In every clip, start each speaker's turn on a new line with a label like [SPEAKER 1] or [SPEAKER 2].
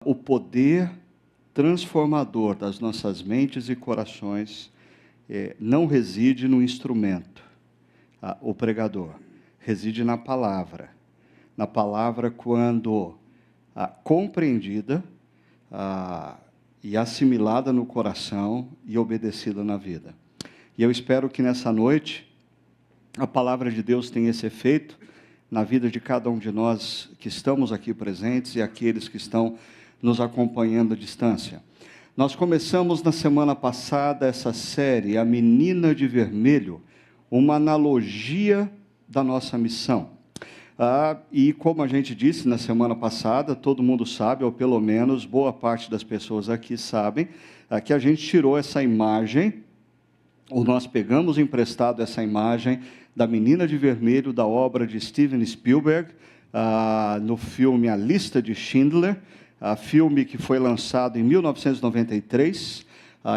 [SPEAKER 1] O poder transformador das nossas mentes e corações não reside no instrumento, o pregador, reside na palavra. Na palavra quando compreendida e assimilada no coração e obedecida na vida. E eu espero que nessa noite a palavra de Deus tenha esse efeito na vida de cada um de nós que estamos aqui presentes e aqueles que estão nos acompanhando à distância. Nós começamos na semana passada essa série, A Menina de Vermelho, uma analogia da nossa missão. E como a gente disse na semana passada, todo mundo sabe, ou pelo menos boa parte das pessoas aqui sabem, que a gente tirou essa imagem, ou nós pegamos emprestado essa imagem da Menina de Vermelho, da obra de Steven Spielberg, no filme A Lista de Schindler, filme que foi lançado em 1993,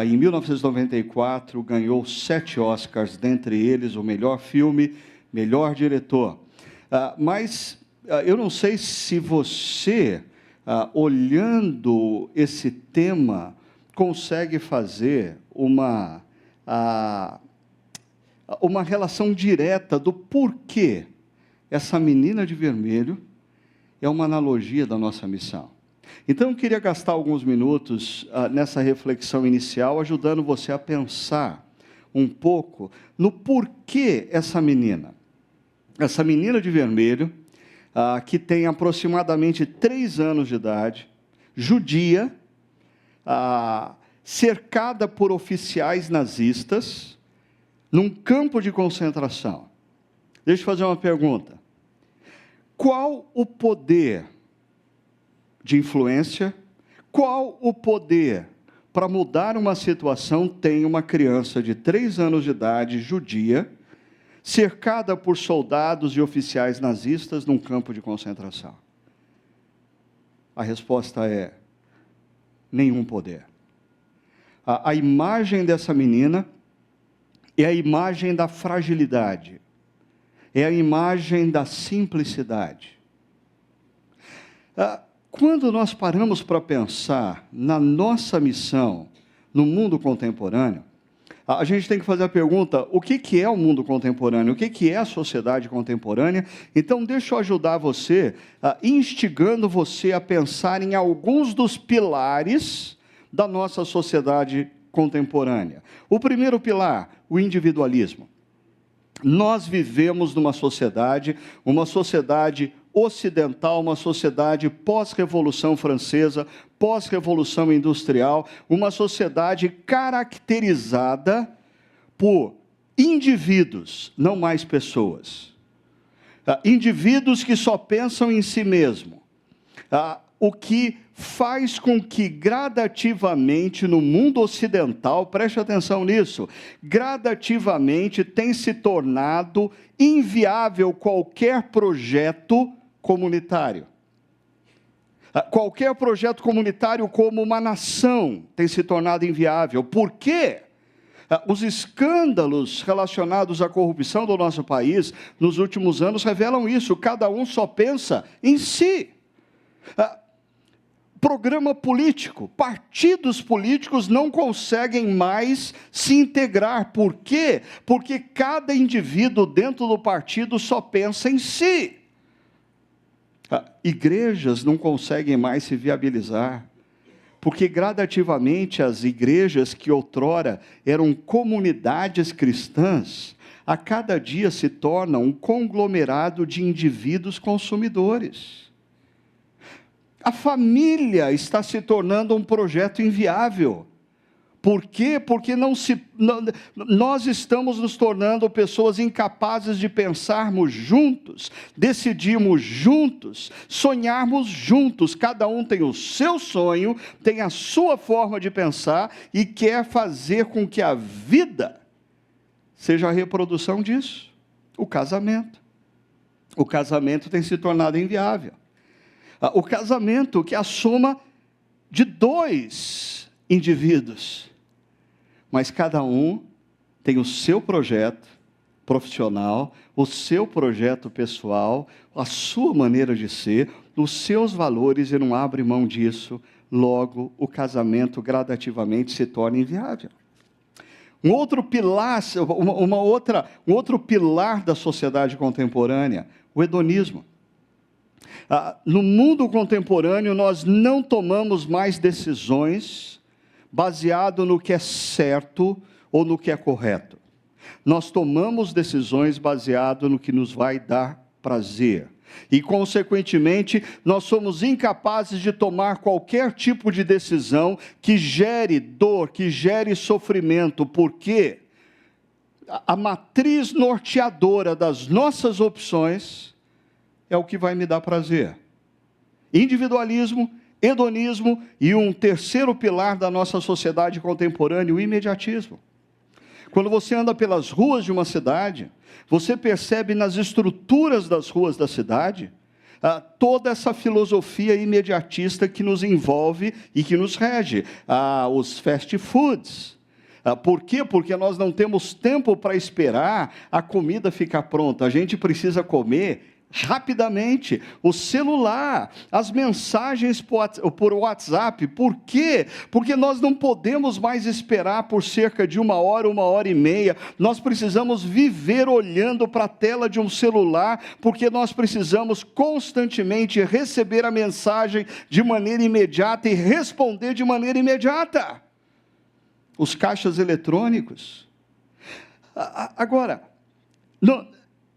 [SPEAKER 1] em 1994 ganhou 7 Oscars, dentre eles o melhor filme, melhor diretor. Mas eu não sei se você, olhando esse tema, consegue fazer uma relação direta do porquê essa menina de vermelho é uma analogia da nossa missão. Então, eu queria gastar alguns minutos nessa reflexão inicial, ajudando você a pensar um pouco no porquê essa menina de vermelho, que tem aproximadamente 3 anos de idade, judia, cercada por oficiais nazistas, num campo de concentração. Deixa eu fazer uma pergunta. Qual o poder de influência, qual o poder para mudar uma situação tem uma criança de 3 anos de idade, judia, cercada por soldados e oficiais nazistas num campo de concentração? A resposta é: nenhum poder. A imagem dessa menina é a imagem da fragilidade, é a imagem da simplicidade. Quando nós paramos para pensar na nossa missão no mundo contemporâneo, a gente tem que fazer a pergunta: o que é o mundo contemporâneo? O que é a sociedade contemporânea? Então, deixa eu ajudar você, instigando você a pensar em alguns dos pilares da nossa sociedade contemporânea. O primeiro pilar, o individualismo. Nós vivemos numa sociedade ocidental, uma sociedade pós-Revolução Francesa, pós-Revolução Industrial, uma sociedade caracterizada por indivíduos, não mais pessoas. Indivíduos que só pensam em si mesmo. O que faz com que gradativamente no mundo ocidental, preste atenção nisso, gradativamente tem se tornado inviável qualquer projeto comunitário. Qualquer projeto comunitário como uma nação tem se tornado inviável. Por quê? Os escândalos relacionados à corrupção do nosso país nos últimos anos revelam isso. Cada um só pensa em si. Programa político, partidos políticos não conseguem mais se integrar. Por quê? Porque cada indivíduo dentro do partido só pensa em si. Igrejas não conseguem mais se viabilizar, porque gradativamente as igrejas que outrora eram comunidades cristãs, a cada dia se tornam um conglomerado de indivíduos consumidores. A família está se tornando um projeto inviável. Por quê? Porque nós estamos nos tornando pessoas incapazes de pensarmos juntos, decidirmos juntos, sonharmos juntos. Cada um tem o seu sonho, tem a sua forma de pensar e quer fazer com que a vida seja a reprodução disso. O casamento. O casamento tem se tornado inviável. O casamento, que é a soma de 2 indivíduos, mas cada um tem o seu projeto profissional, o seu projeto pessoal, a sua maneira de ser, nos seus valores e não abre mão disso, logo o casamento gradativamente se torna inviável. Um outro pilar da sociedade contemporânea, o hedonismo. No mundo contemporâneo, nós não tomamos mais decisões baseado no que é certo ou no que é correto. Nós tomamos decisões baseado no que nos vai dar prazer. E, consequentemente, nós somos incapazes de tomar qualquer tipo de decisão que gere dor, que gere sofrimento, porque a matriz norteadora das nossas opções é o que vai me dar prazer. Individualismo, hedonismo e um terceiro pilar da nossa sociedade contemporânea, o imediatismo. Quando você anda pelas ruas de uma cidade, você percebe nas estruturas das ruas da cidade toda essa filosofia imediatista que nos envolve e que nos rege. Os fast foods. Por quê? Porque nós não temos tempo para esperar a comida ficar pronta. A gente precisa comer rapidamente. O celular, as mensagens por WhatsApp. Por quê? Porque nós não podemos mais esperar por cerca de 1 hora e meia. Nós precisamos viver olhando para a tela de um celular, porque nós precisamos constantemente receber a mensagem de maneira imediata e responder de maneira imediata. Os caixas eletrônicos. Agora,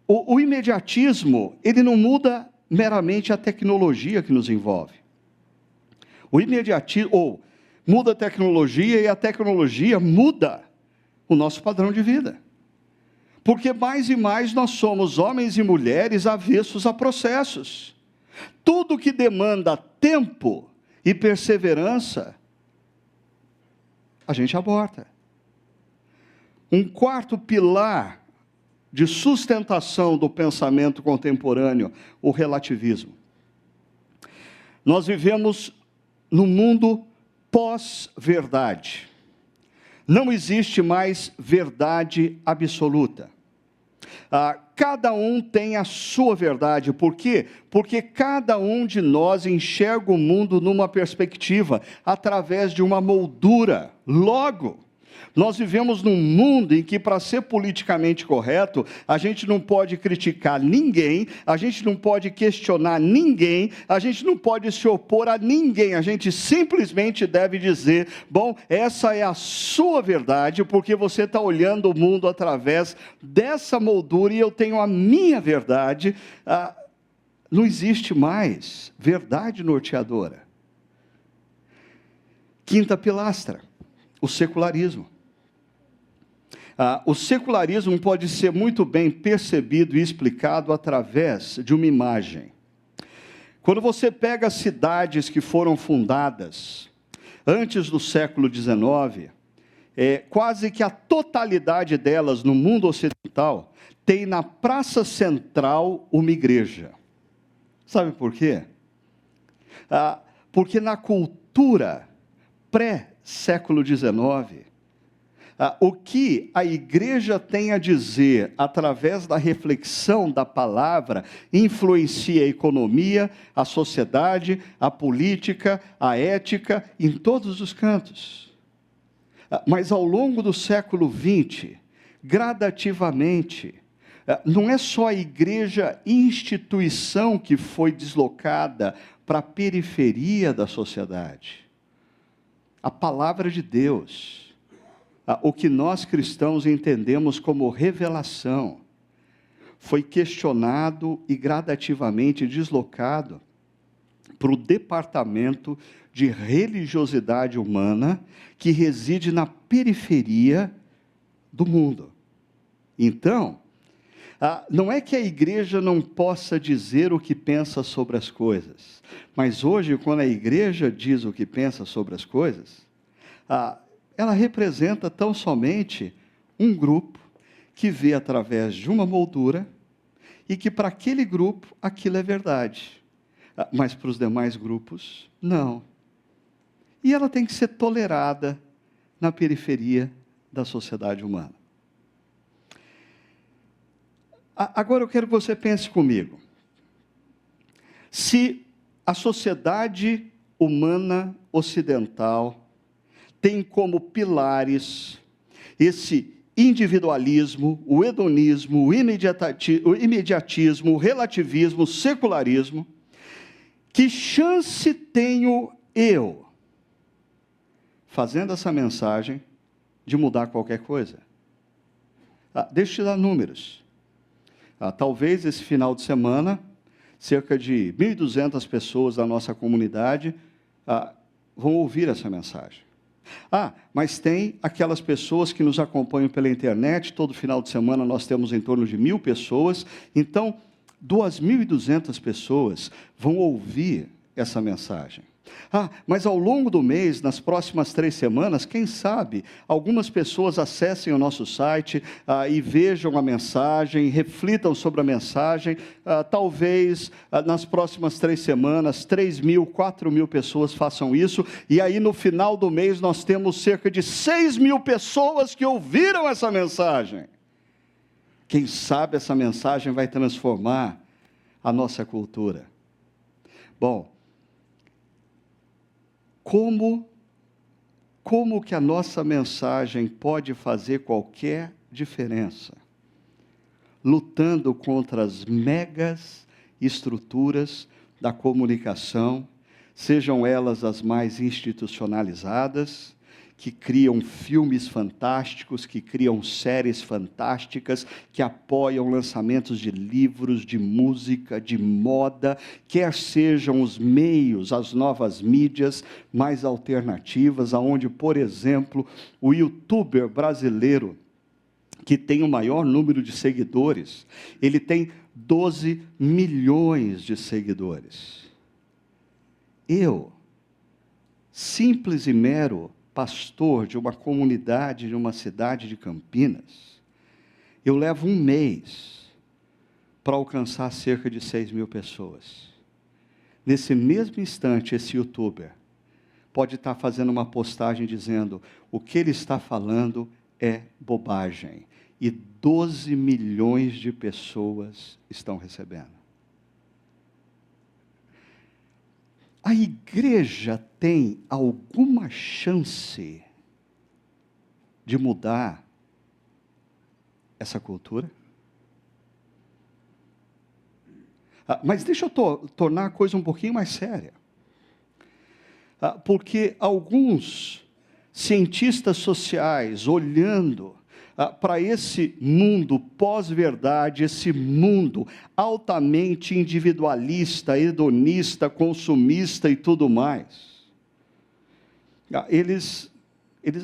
[SPEAKER 1] o imediatismo, ele não muda meramente a tecnologia que nos envolve. O imediatismo, muda a tecnologia e a tecnologia muda o nosso padrão de vida. Porque mais e mais nós somos homens e mulheres avessos a processos. Tudo que demanda tempo e perseverança, a gente aborta. Um quarto pilar de sustentação do pensamento contemporâneo, o relativismo. Nós vivemos num mundo pós-verdade. Não existe mais verdade absoluta. Cada um tem a sua verdade. Por quê? Porque cada um de nós enxerga o mundo numa perspectiva, através de uma moldura. Logo, nós vivemos num mundo em que, para ser politicamente correto, a gente não pode criticar ninguém, a gente não pode questionar ninguém, a gente não pode se opor a ninguém, a gente simplesmente deve dizer, bom, essa é a sua verdade, porque você está olhando o mundo através dessa moldura e eu tenho a minha verdade. Não existe mais verdade norteadora. Quinta pilastra, o secularismo. O secularismo pode ser muito bem percebido e explicado através de uma imagem. Quando você pega cidades que foram fundadas antes do século XIX, quase que a totalidade delas no mundo ocidental tem na praça central uma igreja. Sabe por quê? Porque na cultura pré-século XIX, o que a igreja tem a dizer através da reflexão da palavra influencia a economia, a sociedade, a política, a ética, em todos os cantos. Mas ao longo do século XX, gradativamente, não é só a igreja instituição que foi deslocada para a periferia da sociedade. A palavra de Deus, o que nós cristãos entendemos como revelação, foi questionado e gradativamente deslocado para o departamento de religiosidade humana que reside na periferia do mundo. Então, não é que a igreja não possa dizer o que pensa sobre as coisas, mas hoje, quando a igreja diz o que pensa sobre as coisas, ela representa tão somente um grupo que vê através de uma moldura e que para aquele grupo aquilo é verdade, mas para os demais grupos, não. E ela tem que ser tolerada na periferia da sociedade humana. Agora eu quero que você pense comigo. Se A sociedade humana ocidental tem como pilares esse individualismo, o hedonismo, o imediatismo, o relativismo, o secularismo. Que chance tenho eu, fazendo essa mensagem, de mudar qualquer coisa? Deixa eu te dar números. Talvez esse final de semana, cerca de 1.200 pessoas da nossa comunidade vão ouvir essa mensagem. Mas tem aquelas pessoas que nos acompanham pela internet, todo final de semana nós temos em torno de 1.000 pessoas, então 2.200 pessoas vão ouvir essa mensagem. Mas ao longo do mês, nas próximas 3 semanas, quem sabe, algumas pessoas acessem o nosso site e vejam a mensagem, reflitam sobre a mensagem. Talvez nas próximas 3 semanas, 3.000, 4.000 pessoas façam isso, e aí no final do mês nós temos cerca de 6.000 pessoas que ouviram essa mensagem. Quem sabe essa mensagem vai transformar a nossa cultura. Bom, como que a nossa mensagem pode fazer qualquer diferença? Lutando contra as megas estruturas da comunicação, sejam elas as mais institucionalizadas, que criam filmes fantásticos, que criam séries fantásticas, que apoiam lançamentos de livros, de música, de moda, quer sejam os meios, as novas mídias mais alternativas, aonde, por exemplo, o youtuber brasileiro, que tem o maior número de seguidores, ele tem 12 milhões de seguidores. Eu, simples e mero pastor de uma comunidade, de uma cidade de Campinas, eu levo 1 mês para alcançar cerca de 6.000 pessoas. Nesse mesmo instante, esse youtuber pode estar fazendo uma postagem dizendo: o que ele está falando é bobagem. E 12 milhões de pessoas estão recebendo. A igreja tem alguma chance de mudar essa cultura? Mas deixa eu tornar a coisa um pouquinho mais séria. Porque alguns cientistas sociais, olhando para esse mundo pós-verdade, esse mundo altamente individualista, hedonista, consumista e tudo mais, eles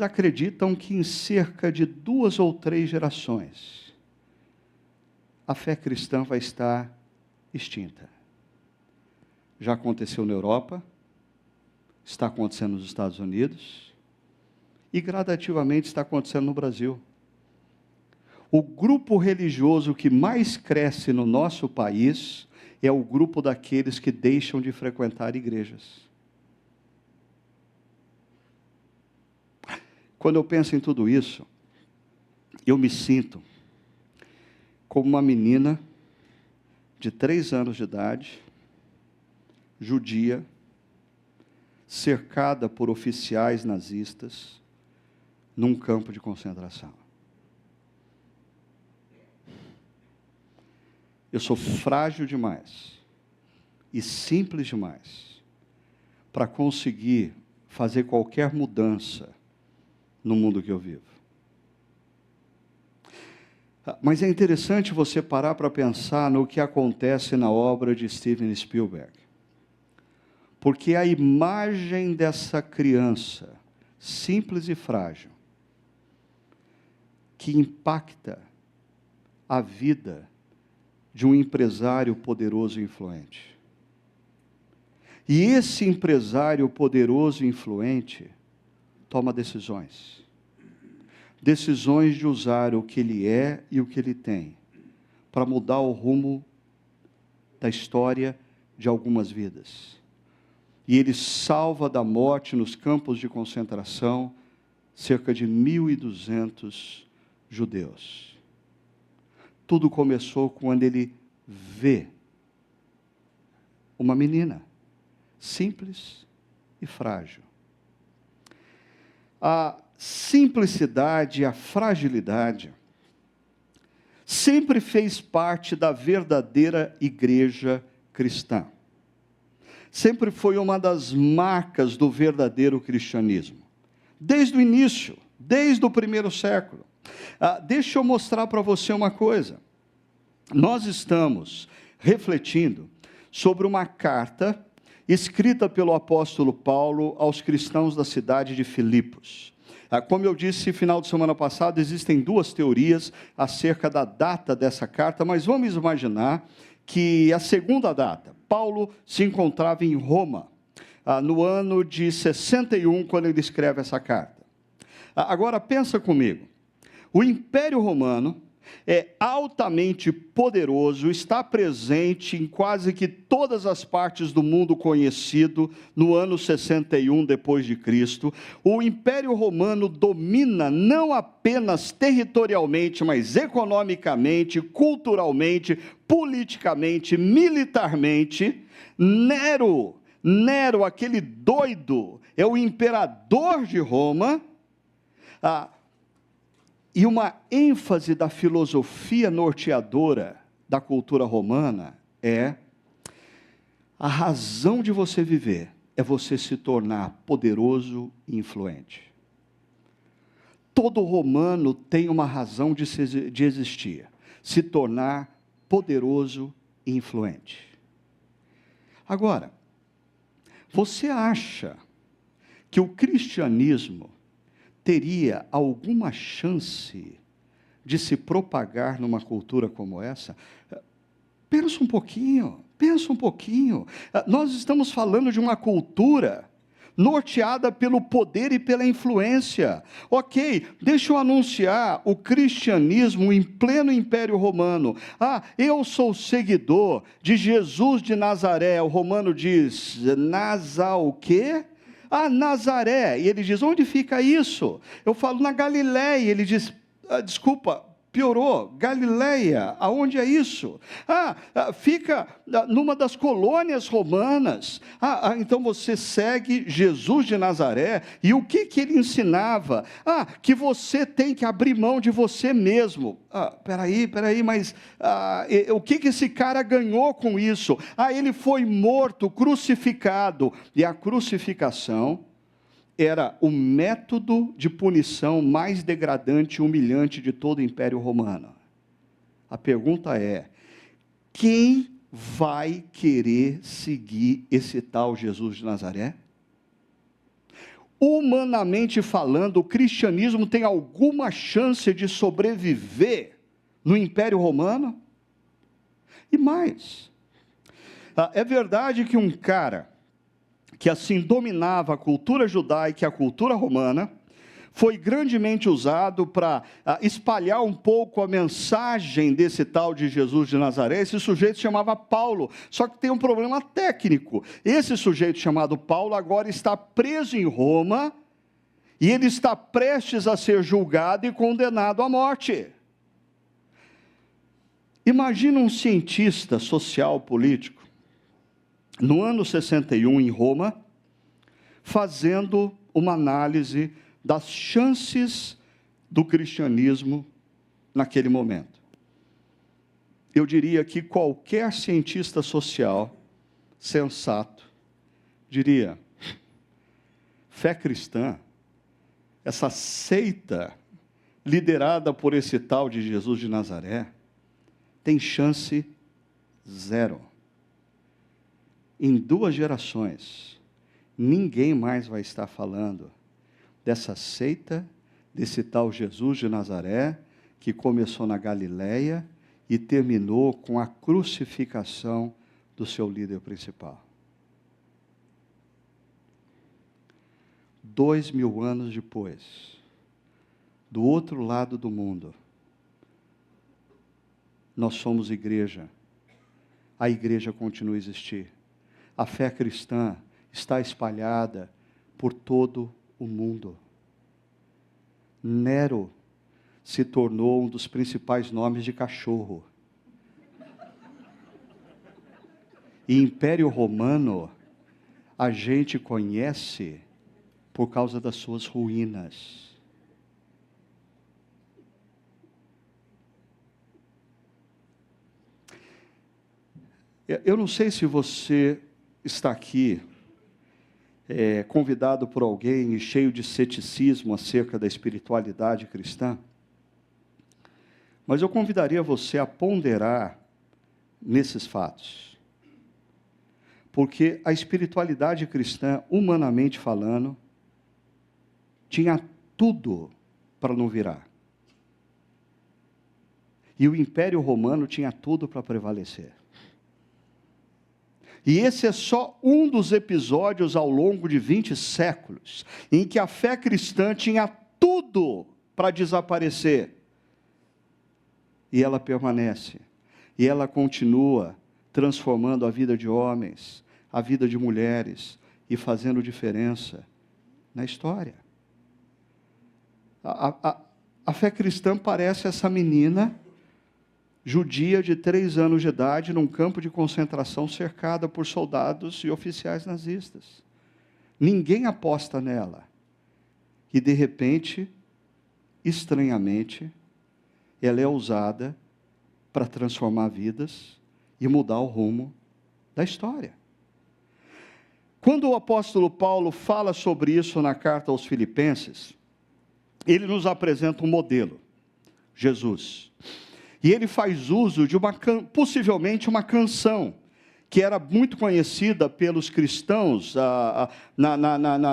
[SPEAKER 1] acreditam que em cerca de 2 ou 3 gerações, a fé cristã vai estar extinta. Já aconteceu na Europa, está acontecendo nos Estados Unidos, e gradativamente está acontecendo no Brasil. O grupo religioso que mais cresce no nosso país é o grupo daqueles que deixam de frequentar igrejas. Quando eu penso em tudo isso, eu me sinto como uma menina de 3 anos de idade, judia, cercada por oficiais nazistas, num campo de concentração. Eu sou frágil demais e simples demais para conseguir fazer qualquer mudança no mundo que eu vivo. Mas é interessante você parar para pensar no que acontece na obra de Steven Spielberg. Porque a imagem dessa criança, simples e frágil, que impacta a vida de um empresário poderoso e influente. E esse empresário poderoso e influente toma decisões. Decisões de usar o que ele é e o que ele tem para mudar o rumo da história de algumas vidas. E ele salva da morte nos campos de concentração cerca de 1.200 judeus. Tudo começou quando ele vê uma menina simples e frágil. A simplicidade e a fragilidade sempre fez parte da verdadeira igreja cristã. Sempre foi uma das marcas do verdadeiro cristianismo. Desde o início, desde o primeiro século. Deixa eu mostrar para você uma coisa. Nós estamos refletindo sobre uma carta escrita pelo apóstolo Paulo aos cristãos da cidade de Filipos. Como eu disse final de semana passada, existem duas teorias acerca da data dessa carta, mas vamos imaginar que a segunda data, Paulo se encontrava em Roma, no ano de 61, quando ele escreve essa carta. Agora pensa comigo, o Império Romano é altamente poderoso, está presente em quase que todas as partes do mundo conhecido no ano 61 depois de Cristo. O Império Romano domina não apenas territorialmente, mas economicamente, culturalmente, politicamente, militarmente. Nero, aquele doido, é o imperador de Roma. E uma ênfase da filosofia norteadora da cultura romana é: a razão de você viver é você se tornar poderoso e influente. Todo romano tem uma razão de existir: se tornar poderoso e influente. Agora, você acha que o cristianismo teria alguma chance de se propagar numa cultura como essa? Pensa um pouquinho. Nós estamos falando de uma cultura norteada pelo poder e pela influência. Ok, deixa eu anunciar o cristianismo em pleno Império Romano. Eu sou seguidor de Jesus de Nazaré. O romano diz, o quê? Nazaré. E ele diz, onde fica isso? Eu falo, na Galileia. Ele diz, desculpa, piorou, Galileia, aonde é isso? Fica numa das colônias romanas. Então você segue Jesus de Nazaré, e o que ele ensinava? Que você tem que abrir mão de você mesmo. Peraí, mas o que esse cara ganhou com isso? Ele foi morto, crucificado, e a crucificação era o método de punição mais degradante e humilhante de todo o Império Romano. A pergunta é: quem vai querer seguir esse tal Jesus de Nazaré? Humanamente falando, o cristianismo tem alguma chance de sobreviver no Império Romano? E mais, é verdade que um cara que assim dominava a cultura judaica e a cultura romana, foi grandemente usado para espalhar um pouco a mensagem desse tal de Jesus de Nazaré. Esse sujeito se chamava Paulo, só que tem um problema técnico. Esse sujeito chamado Paulo agora está preso em Roma, e ele está prestes a ser julgado e condenado à morte. Imagina um cientista social político, no ano 61, em Roma, fazendo uma análise das chances do cristianismo naquele momento. Eu diria que qualquer cientista social sensato diria: fé cristã, essa seita liderada por esse tal de Jesus de Nazaré, tem chance zero. Em 2 gerações, ninguém mais vai estar falando dessa seita, desse tal Jesus de Nazaré, que começou na Galileia e terminou com a crucificação do seu líder principal. 2000 anos depois, do outro lado do mundo, nós somos igreja. A igreja continua a existir. A fé cristã está espalhada por todo o mundo. Nero se tornou um dos principais nomes de cachorro. E Império Romano a gente conhece por causa das suas ruínas. Eu não sei se você está aqui convidado por alguém e cheio de ceticismo acerca da espiritualidade cristã, mas eu convidaria você a ponderar nesses fatos. Porque a espiritualidade cristã, humanamente falando, tinha tudo para não virar. E o Império Romano tinha tudo para prevalecer. E esse é só um dos episódios ao longo de 20 séculos, em que a fé cristã tinha tudo para desaparecer. E ela permanece. E ela continua transformando a vida de homens, a vida de mulheres, e fazendo diferença na história. A fé cristã parece essa menina judia de 3 anos de idade, num campo de concentração cercada por soldados e oficiais nazistas. Ninguém aposta nela. E, de repente, estranhamente, ela é usada para transformar vidas e mudar o rumo da história. Quando o apóstolo Paulo fala sobre isso na carta aos Filipenses, ele nos apresenta um modelo, Jesus. E ele faz uso de possivelmente uma canção, que era muito conhecida pelos cristãos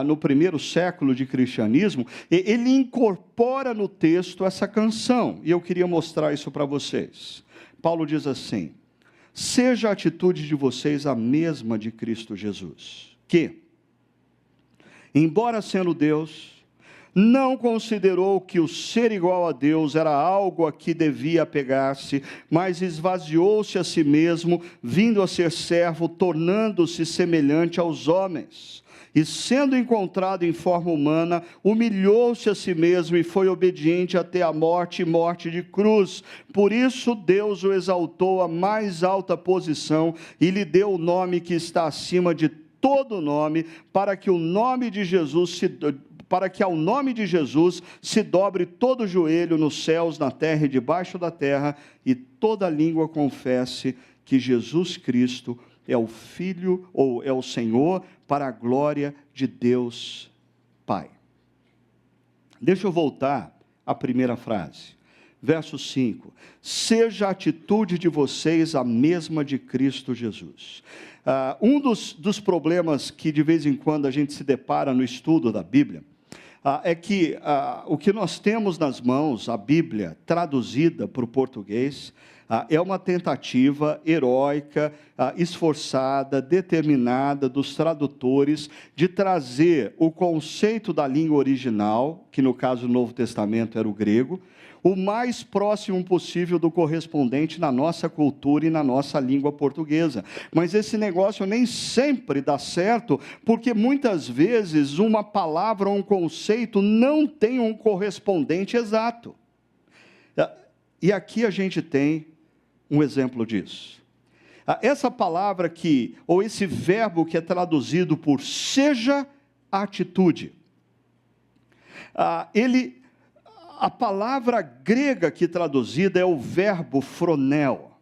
[SPEAKER 1] no primeiro século de cristianismo. Ele incorpora no texto essa canção, e eu queria mostrar isso para vocês. Paulo diz assim: seja a atitude de vocês a mesma de Cristo Jesus, que, embora sendo Deus, não considerou que o ser igual a Deus era algo a que devia apegar-se, mas esvaziou-se a si mesmo, vindo a ser servo, tornando-se semelhante aos homens. E sendo encontrado em forma humana, humilhou-se a si mesmo e foi obediente até a morte e morte de cruz. Por isso Deus o exaltou à mais alta posição e lhe deu o nome que está acima de todo nome, para que ao nome de Jesus se dobre todo joelho nos céus, na terra e debaixo da terra, e toda língua confesse que Jesus Cristo é o Filho, ou é o Senhor, para a glória de Deus Pai. Deixa eu voltar à primeira frase. Verso 5, seja a atitude de vocês a mesma de Cristo Jesus. Um dos problemas que de vez em quando a gente se depara no estudo da Bíblia, é que o que nós temos nas mãos, a Bíblia traduzida para o português, é uma tentativa heróica, esforçada, determinada dos tradutores de trazer o conceito da língua original, que no caso do Novo Testamento era o grego, o mais próximo possível do correspondente na nossa cultura e na nossa língua portuguesa. Mas esse negócio nem sempre dá certo, porque muitas vezes uma palavra ou um conceito não tem um correspondente exato. E aqui a gente tem um exemplo disso. Essa palavra ou esse verbo que é traduzido por seja a atitude, a palavra grega aqui traduzida é o verbo fronel.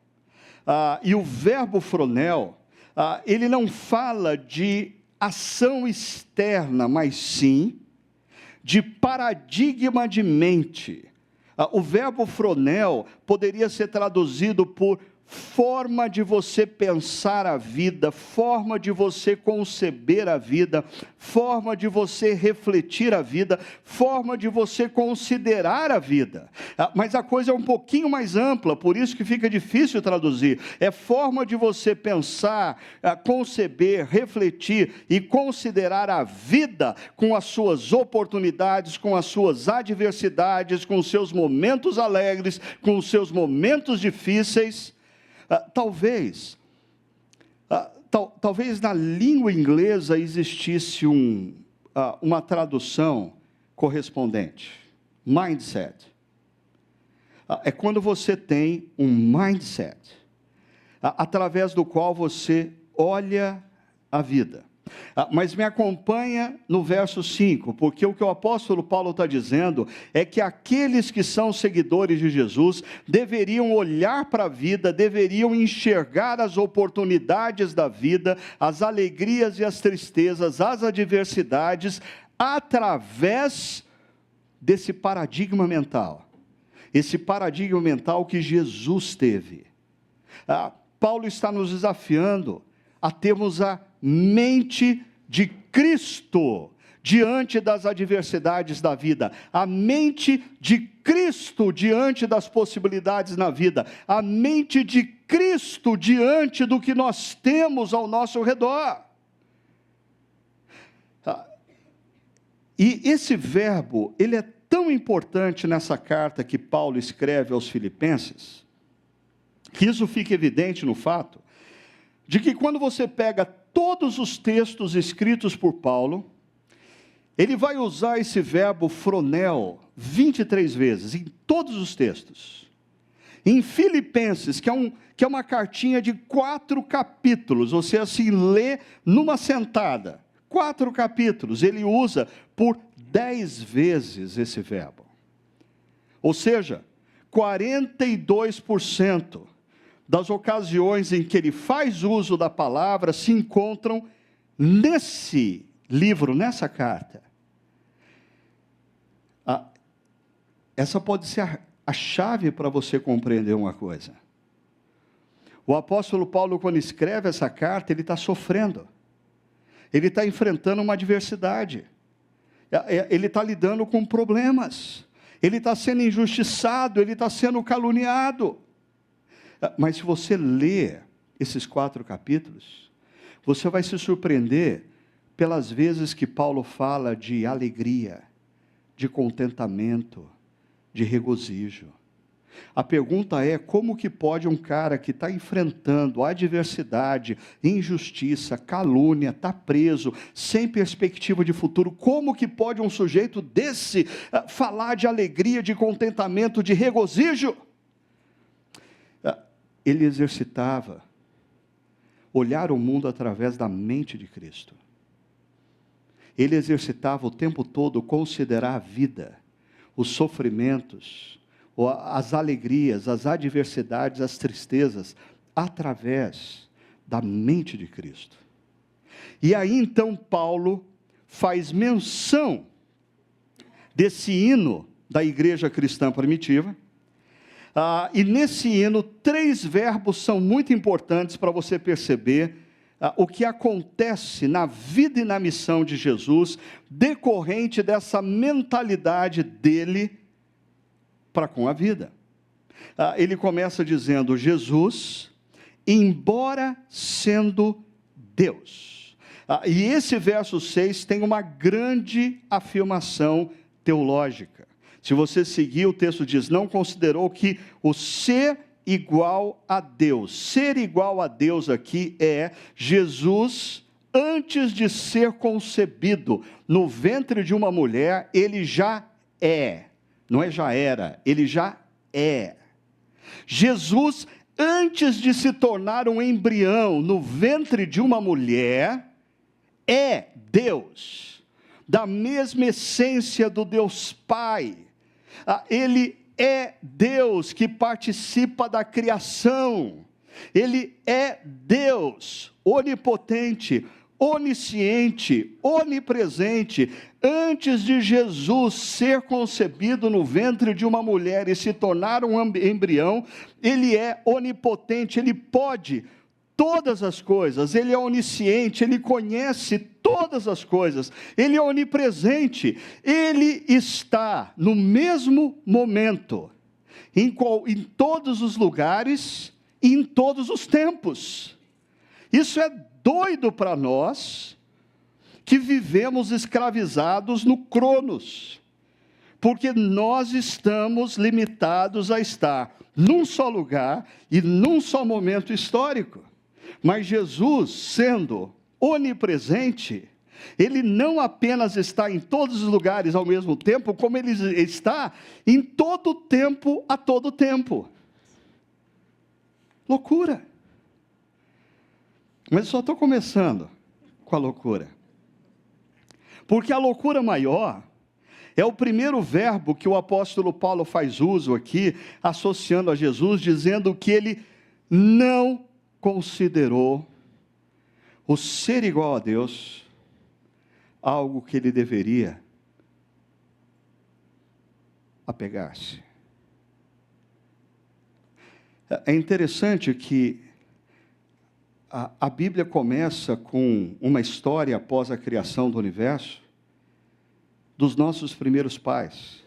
[SPEAKER 1] E o verbo fronel, ele não fala de ação externa, mas sim de paradigma de mente. O verbo fronel poderia ser traduzido por forma de você pensar a vida, forma de você conceber a vida, forma de você refletir a vida, forma de você considerar a vida. Mas a coisa é um pouquinho mais ampla, por isso que fica difícil traduzir. É forma de você pensar, conceber, refletir e considerar a vida com as suas oportunidades, com as suas adversidades, com os seus momentos alegres, com os seus momentos difíceis. Talvez na língua inglesa existisse uma tradução correspondente. Mindset. É quando você tem um mindset, através do qual você olha a vida. Mas me acompanha no verso 5, porque o que o apóstolo Paulo está dizendo é que aqueles que são seguidores de Jesus deveriam olhar para a vida, deveriam enxergar as oportunidades da vida, as alegrias e as tristezas, as adversidades, através desse paradigma mental. Esse paradigma mental que Jesus teve. Paulo está nos desafiando a termos a mente de Cristo diante das adversidades da vida, a mente de Cristo diante das possibilidades na vida, a mente de Cristo diante do que nós temos ao nosso redor. E esse verbo, ele é tão importante nessa carta que Paulo escreve aos Filipenses, que isso fica evidente no fato de que quando você pega todos os textos escritos por Paulo, ele vai usar esse verbo fronel 23 vezes, em todos os textos. Em Filipenses, que é uma cartinha de 4 capítulos, você assim lê numa sentada, 4 capítulos, ele usa por 10 vezes esse verbo. Ou seja, 42% das ocasiões em que ele faz uso da palavra se encontram nesse livro, nessa carta. Essa pode ser a chave para você compreender uma coisa. O apóstolo Paulo, quando escreve essa carta, ele está sofrendo. Ele está enfrentando uma adversidade. Ele está lidando com problemas. Ele está sendo injustiçado, ele está sendo caluniado. Mas se você ler esses 4 capítulos, você vai se surpreender pelas vezes que Paulo fala de alegria, de contentamento, de regozijo. A pergunta é, como que pode um cara que está enfrentando adversidade, injustiça, calúnia, está preso, sem perspectiva de futuro, como que pode um sujeito desse falar de alegria, de contentamento, de regozijo? Ele exercitava olhar o mundo através da mente de Cristo. Ele exercitava o tempo todo considerar a vida, os sofrimentos, as alegrias, as adversidades, as tristezas, através da mente de Cristo. E aí então Paulo faz menção desse hino da igreja cristã primitiva. E nesse hino, 3 verbos são muito importantes para você perceber o que acontece na vida e na missão de Jesus, decorrente dessa mentalidade dele para com a vida. Ele começa dizendo, Jesus, embora sendo Deus. E esse verso 6 tem uma grande afirmação teológica. Se você seguir, o texto diz, não considerou que o ser igual a Deus. Ser igual a Deus aqui é Jesus, antes de ser concebido no ventre de uma mulher, ele já é. Não é já era, ele já é. Jesus, antes de se tornar um embrião no ventre de uma mulher, é Deus. Da mesma essência do Deus Pai. Ele é Deus que participa da criação. Ele é Deus onipotente, onisciente, onipresente. Antes de Jesus ser concebido no ventre de uma mulher e se tornar um embrião, ele é onipotente, ele pode todas as coisas, ele é onisciente, ele conhece todas as coisas, ele é onipresente, ele está no mesmo momento, em todos os lugares e em todos os tempos. Isso é doido para nós, que vivemos escravizados no Cronos, porque nós estamos limitados a estar num só lugar e num só momento histórico. Mas Jesus, sendo onipresente, ele não apenas está em todos os lugares ao mesmo tempo, como ele está em todo tempo, a todo tempo. Loucura! Mas eu só estou começando com a loucura. Porque a loucura maior é o primeiro verbo que o apóstolo Paulo faz uso aqui, associando a Jesus, dizendo que ele não considerou o ser igual a Deus algo que ele deveria apegar-se. É interessante que a Bíblia começa com uma história após a criação do universo, dos nossos primeiros pais,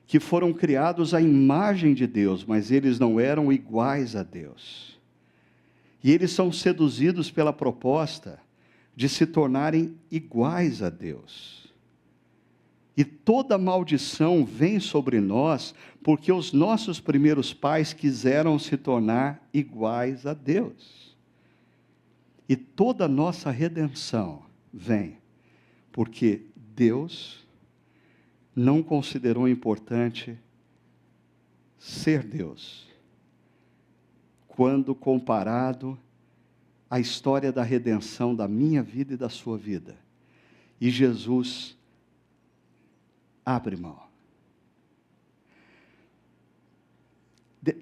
[SPEAKER 1] que foram criados à imagem de Deus, mas eles não eram iguais a Deus. E eles são seduzidos pela proposta de se tornarem iguais a Deus. E toda maldição vem sobre nós, porque os nossos primeiros pais quiseram se tornar iguais a Deus. E toda a nossa redenção vem, porque Deus não considerou importante ser Deus, quando comparado à história da redenção da minha vida e da sua vida. E Jesus abre mão.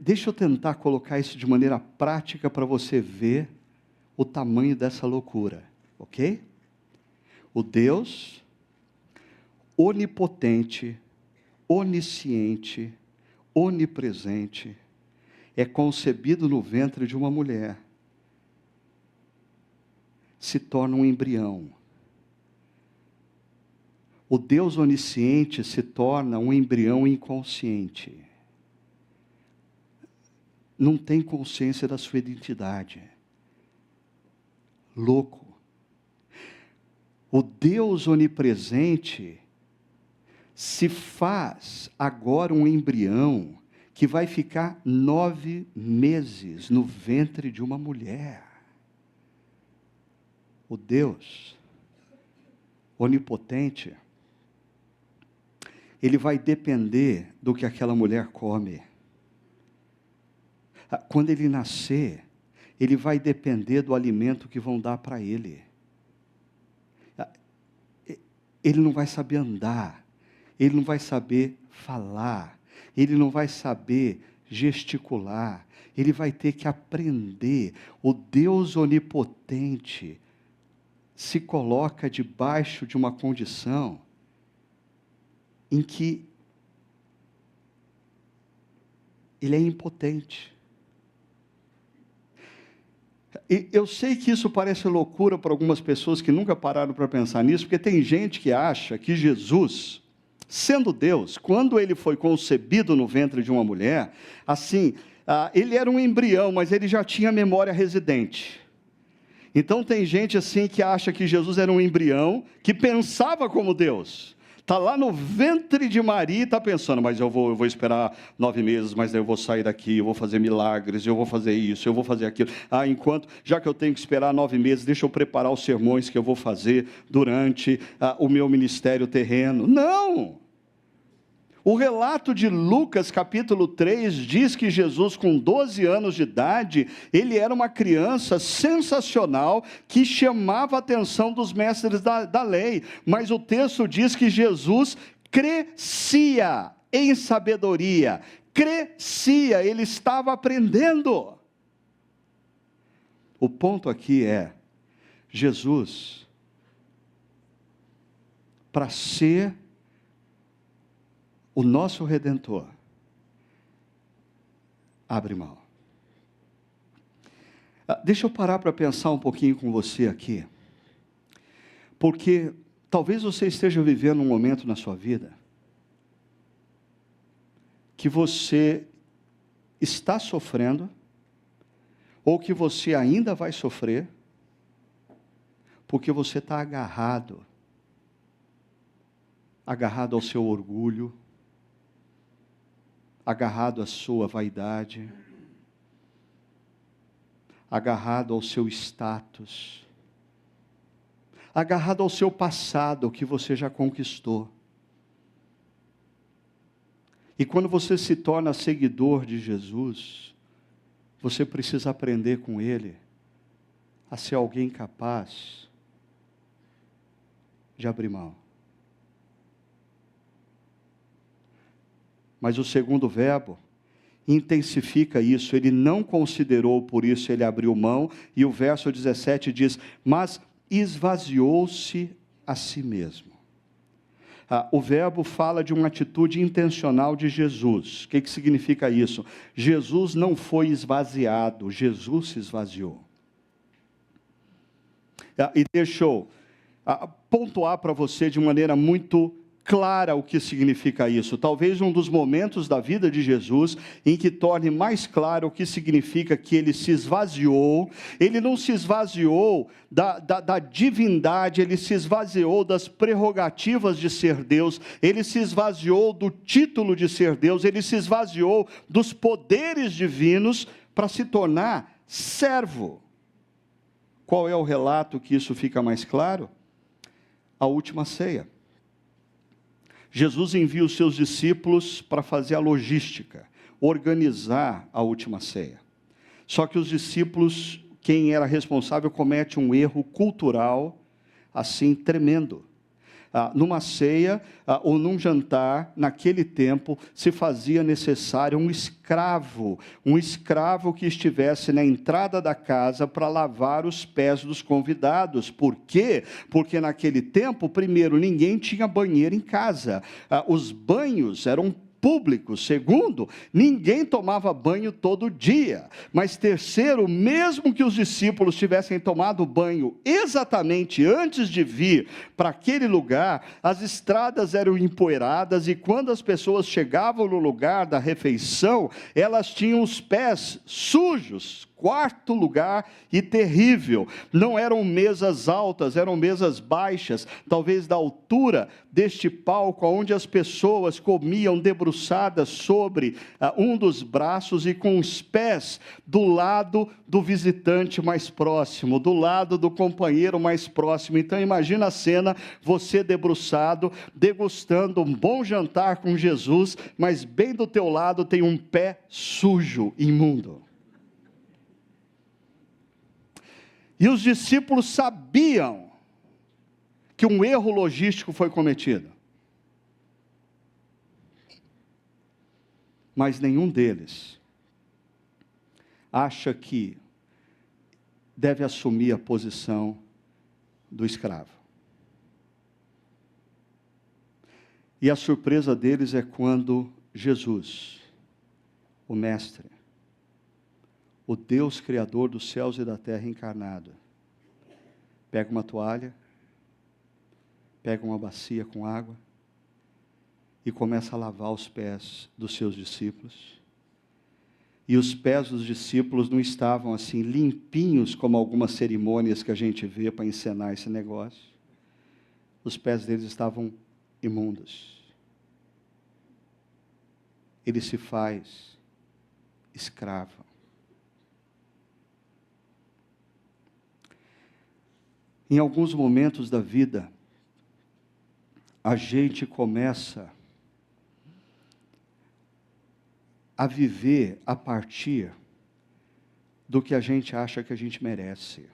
[SPEAKER 1] Deixa eu tentar colocar isso de maneira prática para você ver o tamanho dessa loucura, ok? O Deus onipotente, onisciente, onipresente, é concebido no ventre de uma mulher, se torna um embrião. O Deus onisciente se torna um embrião inconsciente. Não tem consciência da sua identidade. Louco. O Deus onipresente se faz agora um embrião que vai ficar 9 meses no ventre de uma mulher. O Deus onipotente, ele vai depender do que aquela mulher come. Quando ele nascer, ele vai depender do alimento que vão dar para ele. Ele não vai saber andar, ele não vai saber falar, ele não vai saber gesticular, ele vai ter que aprender. O Deus onipotente se coloca debaixo de uma condição em que ele é impotente. E eu sei que isso parece loucura para algumas pessoas que nunca pararam para pensar nisso, porque tem gente que acha que Jesus, sendo Deus, quando ele foi concebido no ventre de uma mulher, assim, ele era um embrião, mas ele já tinha memória residente. Então tem gente assim que acha que Jesus era um embrião, que pensava como Deus. Está lá no ventre de Maria e está pensando, mas eu vou esperar 9 meses, mas daí eu vou sair daqui, eu vou fazer milagres, eu vou fazer isso, eu vou fazer aquilo. Já que eu tenho que esperar 9 meses, deixa eu preparar os sermões que eu vou fazer durante o meu ministério terreno. Não! O relato de Lucas, capítulo 3, diz que Jesus, com 12 anos de idade, ele era uma criança sensacional, que chamava a atenção dos mestres da lei. Mas o texto diz que Jesus crescia em sabedoria, crescia, ele estava aprendendo. O ponto aqui é, Jesus, para ser o nosso Redentor, abre mão. Deixa eu parar para pensar um pouquinho com você aqui, porque talvez você esteja vivendo um momento na sua vida, que você está sofrendo, ou que você ainda vai sofrer, porque você está agarrado ao seu orgulho, agarrado à sua vaidade, agarrado ao seu status, agarrado ao seu passado que você já conquistou. E quando você se torna seguidor de Jesus, você precisa aprender com Ele a ser alguém capaz de abrir mão. Mas o segundo verbo intensifica isso, ele não considerou, por isso ele abriu mão, e o verso 17 diz, mas esvaziou-se a si mesmo. O verbo fala de uma atitude intencional de Jesus. O que significa isso? Jesus não foi esvaziado, Jesus se esvaziou. E deixou pontuar para você de maneira muito clara o que significa isso. Talvez um dos momentos da vida de Jesus em que torne mais claro o que significa que ele se esvaziou. Ele não se esvaziou da divindade, ele se esvaziou das prerrogativas de ser Deus, ele se esvaziou do título de ser Deus, ele se esvaziou dos poderes divinos para se tornar servo. Qual é o relato que isso fica mais claro? A última ceia. Jesus envia os seus discípulos para fazer a logística, organizar a última ceia. Só que os discípulos, quem era responsável, comete um erro cultural, assim, tremendo. Numa ceia ou num jantar, naquele tempo, se fazia necessário um escravo que estivesse na entrada da casa para lavar os pés dos convidados. Por quê? Porque naquele tempo, primeiro, ninguém tinha banheiro em casa. Os banhos eram públicos. Segundo, ninguém tomava banho todo dia. Mas terceiro, mesmo que os discípulos tivessem tomado banho exatamente antes de vir para aquele lugar, as estradas eram empoeiradas e quando as pessoas chegavam no lugar da refeição, elas tinham os pés sujos. Quarto lugar e terrível, não eram mesas altas, eram mesas baixas, talvez da altura deste palco, onde as pessoas comiam debruçadas sobre um dos braços e com os pés do lado do visitante mais próximo, do lado do companheiro mais próximo. Então imagina a cena, você debruçado, degustando um bom jantar com Jesus, mas bem do teu lado tem um pé sujo, imundo. E os discípulos sabiam que um erro logístico foi cometido. Mas nenhum deles acha que deve assumir a posição do escravo. E a surpresa deles é quando Jesus, o Mestre, o Deus Criador dos céus e da terra encarnado, pega uma toalha, pega uma bacia com água e começa a lavar os pés dos seus discípulos. E os pés dos discípulos não estavam assim limpinhos como algumas cerimônias que a gente vê para encenar esse negócio. Os pés deles estavam imundos. Ele se faz escravo. Em alguns momentos da vida, a gente começa a viver a partir do que a gente acha que a gente merece.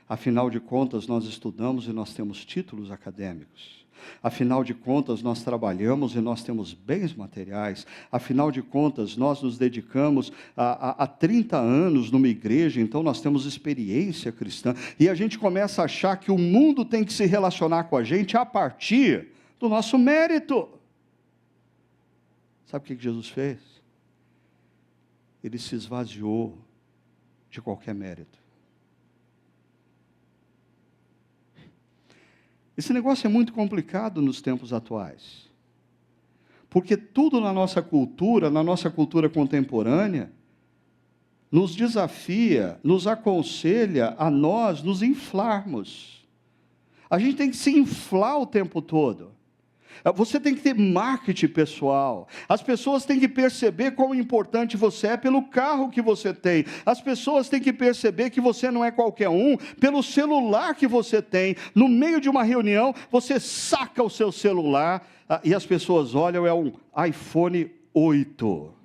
[SPEAKER 1] Afinal de contas, nós estudamos e nós temos títulos acadêmicos. Afinal de contas, nós trabalhamos e nós temos bens materiais. Afinal de contas, nós nos dedicamos há 30 anos numa igreja, então nós temos experiência cristã. E a gente começa a achar que o mundo tem que se relacionar com a gente a partir do nosso mérito. Sabe o que Jesus fez? Ele se esvaziou de qualquer mérito. Esse negócio é muito complicado nos tempos atuais, porque tudo na nossa cultura contemporânea, nos desafia, nos aconselha a nós nos inflarmos. A gente tem que se inflar o tempo todo. Você tem que ter marketing pessoal. As pessoas têm que perceber quão importante você é pelo carro que você tem. As pessoas têm que perceber que você não é qualquer um pelo celular que você tem. No meio de uma reunião, você saca o seu celular e as pessoas olham, é um iPhone 8.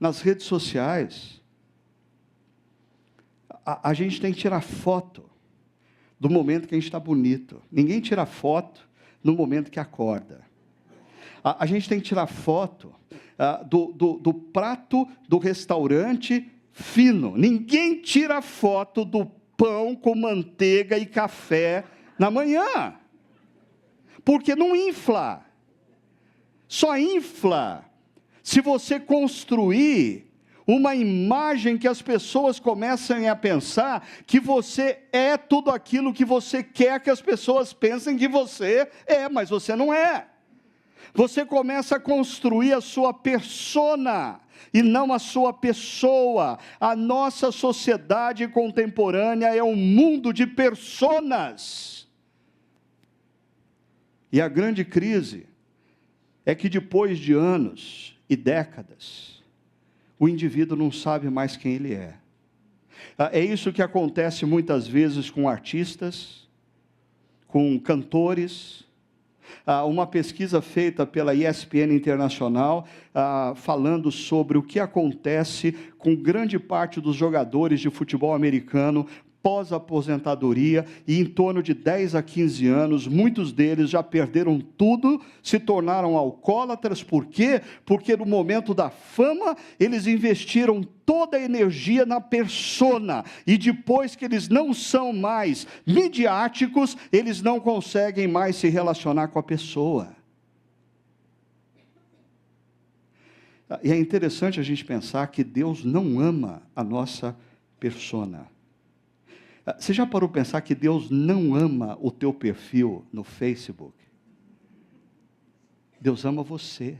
[SPEAKER 1] nas redes sociais. A gente tem que tirar foto do momento que a gente está bonito. Ninguém tira foto no momento que acorda. A gente tem que tirar foto do prato do restaurante fino. Ninguém tira foto do pão com manteiga e café na manhã. Porque não infla. Só infla se você construir uma imagem que as pessoas comecem a pensar que você é tudo aquilo que você quer que as pessoas pensem que você é, mas você não é. Você começa a construir a sua persona e não a sua pessoa. A nossa sociedade contemporânea é um mundo de personas. E a grande crise é que depois de anos e décadas, o indivíduo não sabe mais quem ele é. É isso que acontece muitas vezes com artistas, com cantores. Uma pesquisa feita pela ESPN Internacional, falando sobre o que acontece com grande parte dos jogadores de futebol americano pós-aposentadoria, e em torno de 10 a 15 anos, muitos deles já perderam tudo, se tornaram alcoólatras. Por quê? Porque no momento da fama, eles investiram toda a energia na persona, e depois que eles não são mais midiáticos, eles não conseguem mais se relacionar com a pessoa. E é interessante a gente pensar que Deus não ama a nossa persona. Você já parou para pensar que Deus não ama o teu perfil no Facebook? Deus ama você.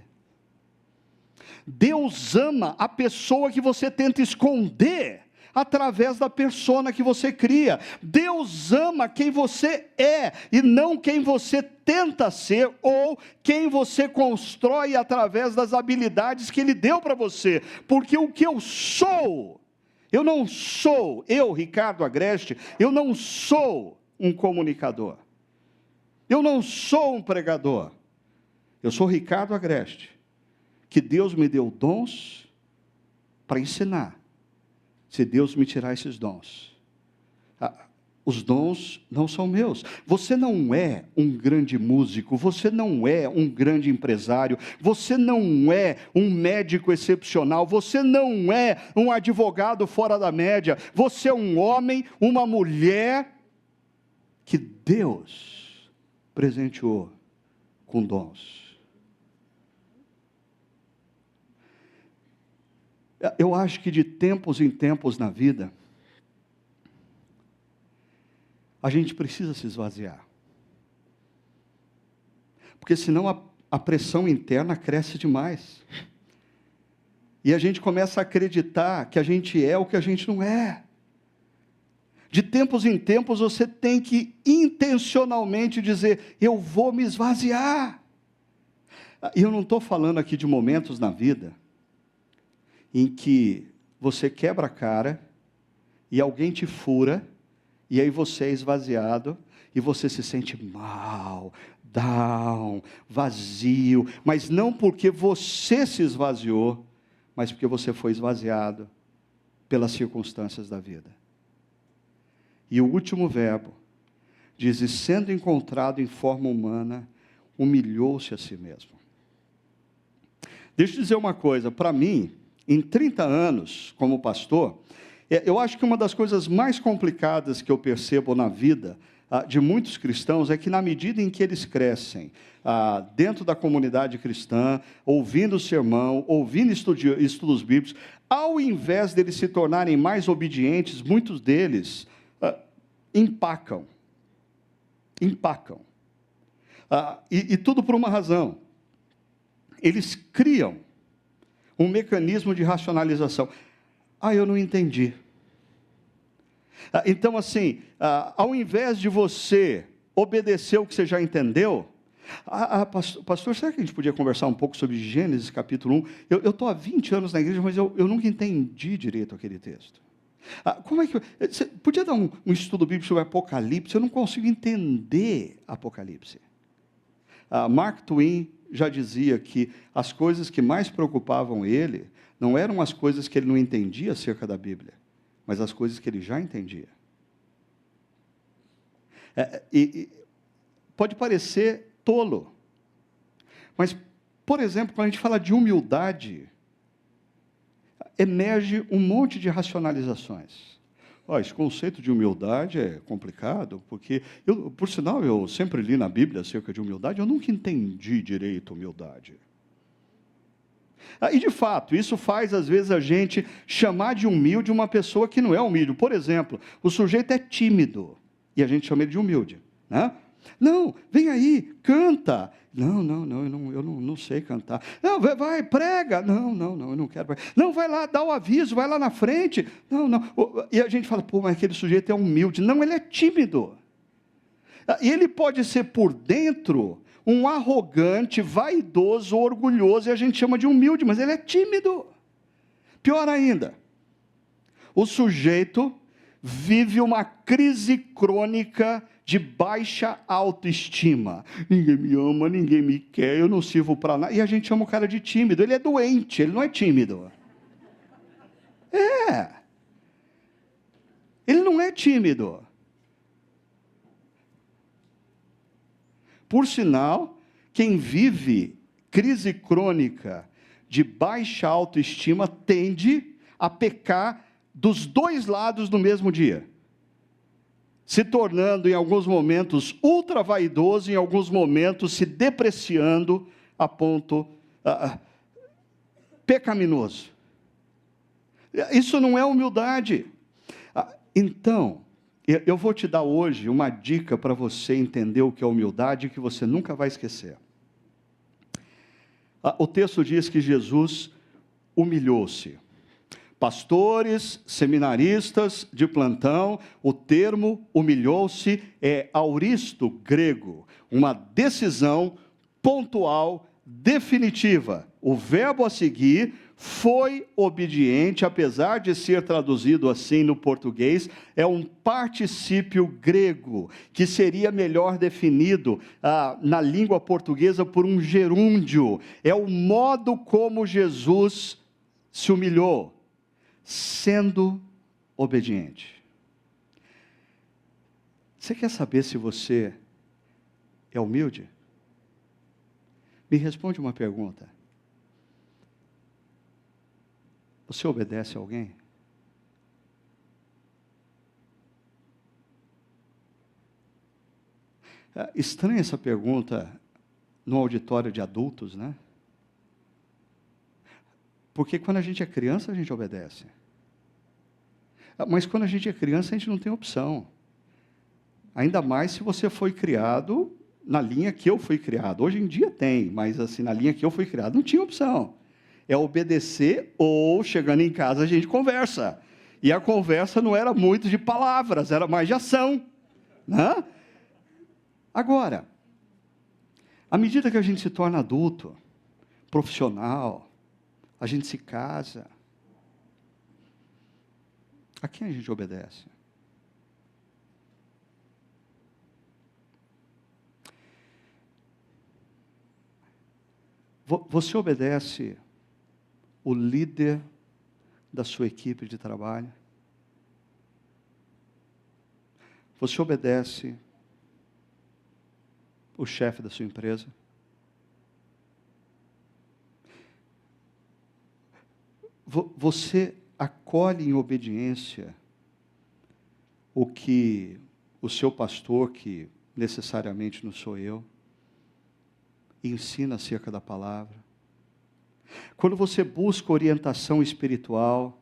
[SPEAKER 1] Deus ama a pessoa que você tenta esconder através da persona que você cria. Deus ama quem você é e não quem você tenta ser ou quem você constrói através das habilidades que Ele deu para você. Porque o que eu sou... Eu não sou, Ricardo Agreste, eu não sou um comunicador. Eu não sou um pregador. Eu sou Ricardo Agreste, que Deus me deu dons para ensinar. Se Deus me tirar esses dons, os dons não são meus. Você não é um grande músico, você não é um grande empresário, você não é um médico excepcional, você não é um advogado fora da média, você é um homem, uma mulher que Deus presenteou com dons. Eu acho que de tempos em tempos na vida, a gente precisa se esvaziar. Porque senão a pressão interna cresce demais. E a gente começa a acreditar que a gente é o que a gente não é. De tempos em tempos você tem que intencionalmente dizer, eu vou me esvaziar. E eu não estou falando aqui de momentos na vida em que você quebra a cara e alguém te fura, e aí você é esvaziado, e você se sente mal, down, vazio, mas não porque você se esvaziou, mas porque você foi esvaziado pelas circunstâncias da vida. E o último verbo diz, e sendo encontrado em forma humana, humilhou-se a si mesmo. Deixa eu dizer uma coisa, para mim, em 30 anos como pastor, eu acho que uma das coisas mais complicadas que eu percebo na vida de muitos cristãos é que na medida em que eles crescem dentro da comunidade cristã, ouvindo o sermão, ouvindo estudos bíblicos, ao invés deles se tornarem mais obedientes, muitos deles empacam. E tudo por uma razão. Eles criam um mecanismo de racionalização. Eu não entendi. Então, assim, ao invés de você obedecer o que você já entendeu, pastor, será que a gente podia conversar um pouco sobre Gênesis capítulo 1? Eu estou há 20 anos na igreja, mas eu nunca entendi direito aquele texto. Como é que... Você podia dar um estudo bíblico sobre Apocalipse? Eu não consigo entender Apocalipse. Mark Twain já dizia que as coisas que mais preocupavam ele Não eram as coisas que ele não entendia acerca da Bíblia, mas as coisas que ele já entendia. Pode parecer tolo, mas, por exemplo, quando a gente fala de humildade, emerge um monte de racionalizações. Esse conceito de humildade é complicado, porque, por sinal, eu sempre li na Bíblia acerca de humildade, eu nunca entendi direito humildade. E, de fato, isso faz, às vezes, a gente chamar de humilde uma pessoa que não é humilde. Por exemplo, o sujeito é tímido, e a gente chama ele de humilde, né? Não, vem aí, canta. Não, eu não sei cantar. Não, vai, prega. Não, eu não quero. Não, vai lá, dá o aviso, vai lá na frente. Não. E a gente fala, mas aquele sujeito é humilde. Não, ele é tímido. E ele pode ser por dentro um arrogante, vaidoso, orgulhoso, e a gente chama de humilde, mas ele é tímido. Pior ainda, o sujeito vive uma crise crônica de baixa autoestima. Ninguém me ama, ninguém me quer, eu não sirvo para nada. E a gente chama o cara de tímido. Ele é doente, ele não é tímido. Ele não é tímido. Por sinal, quem vive crise crônica de baixa autoestima tende a pecar dos dois lados no mesmo dia, se tornando, em alguns momentos, ultra vaidoso, em alguns momentos, se depreciando a ponto pecaminoso. Isso não é humildade. Então, eu vou te dar hoje uma dica para você entender o que é humildade, que você nunca vai esquecer. O texto diz que Jesus humilhou-se. Pastores, seminaristas de plantão, o termo humilhou-se é auristo grego, uma decisão pontual, definitiva. O verbo a seguir foi obediente, apesar de ser traduzido assim no português, é um particípio grego, que seria melhor definido na língua portuguesa por um gerúndio. É o modo como Jesus se humilhou, sendo obediente. Você quer saber se você é humilde? Me responde uma pergunta. Você obedece a alguém? Estranha essa pergunta no auditório de adultos, né? Porque quando a gente é criança, a gente obedece. Mas quando a gente é criança, a gente não tem opção. Ainda mais se você foi criado na linha que eu fui criado. Hoje em dia tem, mas assim, na linha que eu fui criado, não tinha opção. É obedecer ou, chegando em casa, a gente conversa. E a conversa não era muito de palavras, era mais de ação, né? Agora, à medida que a gente se torna adulto, profissional, a gente se casa, a quem a gente obedece? Você obedece o líder da sua equipe de trabalho? Você obedece o chefe da sua empresa? Você acolhe em obediência o que o seu pastor, que necessariamente não sou eu, ensina acerca da palavra? Quando você busca orientação espiritual